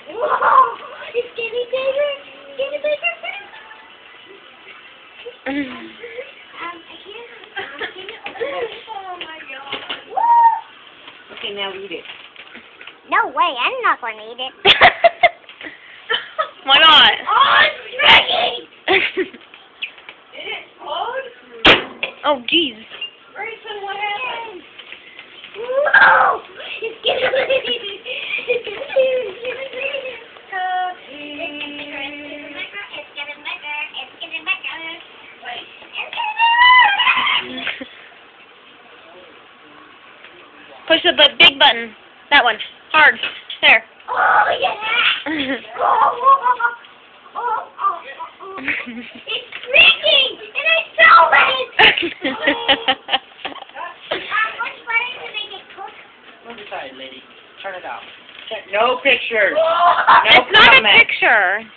Whoa! It's getting bigger. It's getting bigger. I can't. Oh my god. Okay, now eat it. No way, I'm not going to eat it. Why not? Oh, it's tricky! Is it cold? Oh, jeez. Grayson, what happened? Whoa! It's getting bigger. It's getting bigger. It's getting bigger. It's getting bigger. It's getting bigger. Wait. It's getting bigger. Push the big button. That one. Hard. There. Oh, yeah! It's freaking! And I saw it! What's better to make it cook? Move aside, lady. Turn it off. No pictures. Oh, No It's not a comments. picture.